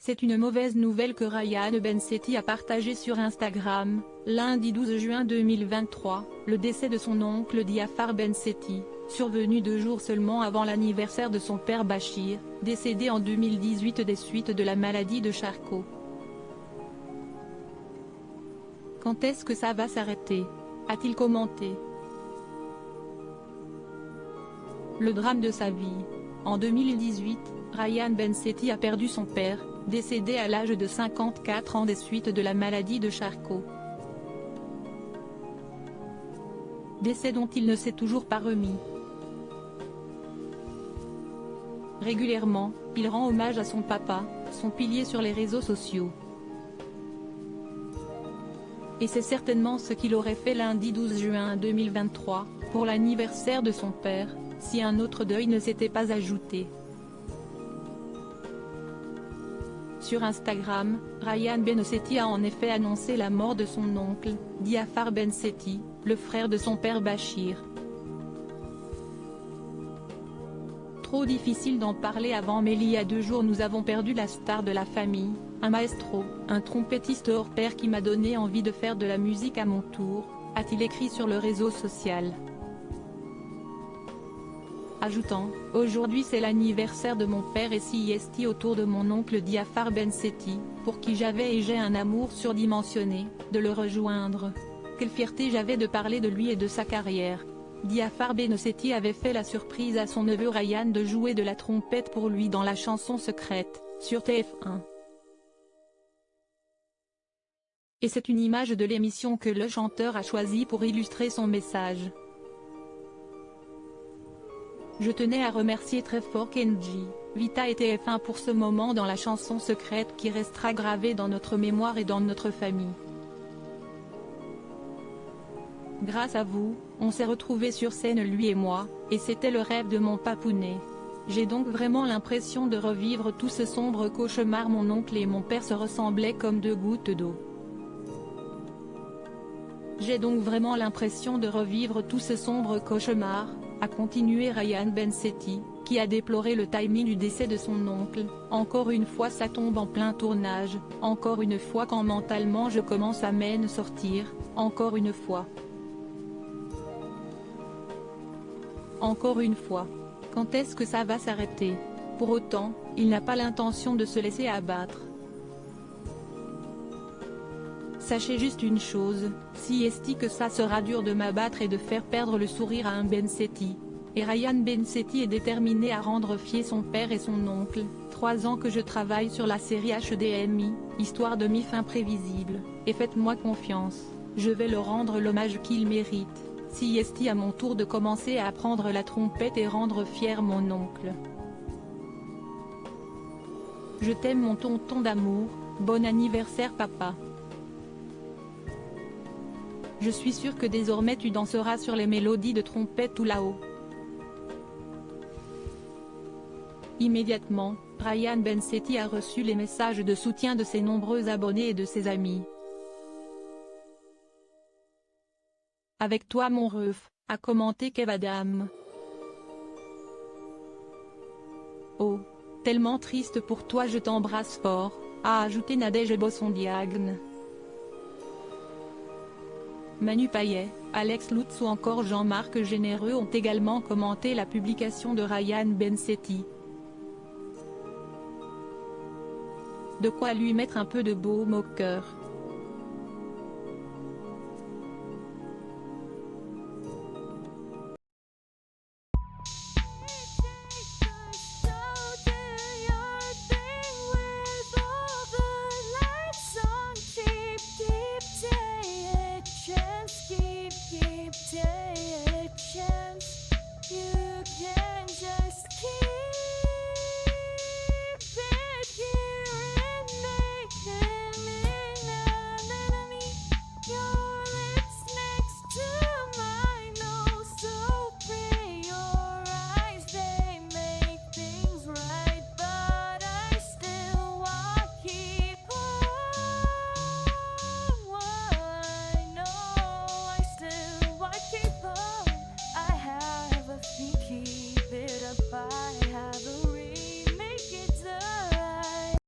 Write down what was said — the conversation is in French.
C'est une mauvaise nouvelle que Ryan Bensetti a partagée sur Instagram, lundi 12 juin 2023, le décès de son oncle Diafar Bensetti, survenu 2 jours seulement avant l'anniversaire de son père Bachir, décédé en 2018 des suites de la maladie de Charcot. Quand est-ce que ça va s'arrêter ? A-t-il commenté. Le drame de sa vie. En 2018, Ryan Bensetti a perdu son père, décédé à l'âge de 54 ans des suites de la maladie de Charcot. Décès dont il ne s'est toujours pas remis. Régulièrement, il rend hommage à son papa, son pilier sur les réseaux sociaux. Et c'est certainement ce qu'il aurait fait lundi 12 juin 2023, pour l'anniversaire de son père, si un autre deuil ne s'était pas ajouté. Sur Instagram, Ryan Bensetti a en effet annoncé la mort de son oncle, Diafar Bensetti, le frère de son père Bachir. Trop difficile d'en parler avant, mais il y a 2 jours nous avons perdu la star de la famille, un maestro, un trompettiste hors pair qui m'a donné envie de faire de la musique à mon tour, a-t-il écrit sur le réseau social. Ajoutant, aujourd'hui c'est l'anniversaire de mon père et CIST autour de mon oncle Diafar Bensetti, pour qui j'avais et j'ai un amour surdimensionné, de le rejoindre. Quelle fierté j'avais de parler de lui et de sa carrière. Diafar Bensetti avait fait la surprise à son neveu Ryan de jouer de la trompette pour lui dans la chanson Secrète, sur TF1. Et c'est une image de l'émission que le chanteur a choisie pour illustrer son message. Je tenais à remercier très fort Kenji, Vita et TF1 pour ce moment dans la chanson Secrète qui restera gravée dans notre mémoire et dans notre famille. Grâce à vous, on s'est retrouvés sur scène lui et moi, et c'était le rêve de mon papounet. J'ai donc vraiment l'impression de revivre tout ce sombre cauchemar. Mon oncle et mon père se ressemblaient comme 2 gouttes d'eau. J'ai donc vraiment l'impression de revivre tout ce sombre cauchemar, a continué Ryan Bensetti, qui a déploré le timing du décès de son oncle. Encore une fois ça tombe en plein tournage, encore une fois quand mentalement je commence à m'en sortir, encore une fois. Encore une fois. Quand est-ce que ça va s'arrêter? Pour autant, il n'a pas l'intention de se laisser abattre. Sachez juste une chose, CIST, que ça sera dur de m'abattre et de faire perdre le sourire à un Bensetti. Et Ryan Bensetti est déterminé à rendre fier son père et son oncle. 3 ans que je travaille sur la série HDMI, histoire de MIF imprévisible, et faites-moi confiance, je vais leur rendre l'hommage qu'ils méritent. CIST à mon tour de commencer à apprendre la trompette et rendre fier mon oncle. Je t'aime mon tonton d'amour, bon anniversaire papa. Je suis sûr que désormais tu danseras sur les mélodies de trompette tout là-haut. Immédiatement, Ryan Bensetti a reçu les messages de soutien de ses nombreux abonnés et de ses amis. Avec toi mon ref, a commenté Kev Adam. Oh, tellement triste pour toi, je t'embrasse fort, a ajouté Nadège Bossondiagne. Manu Payet, Alex Lutz ou encore Jean-Marc Généreux ont également commenté la publication de Ryan Bensetti. De quoi lui mettre un peu de baume au cœur. Keep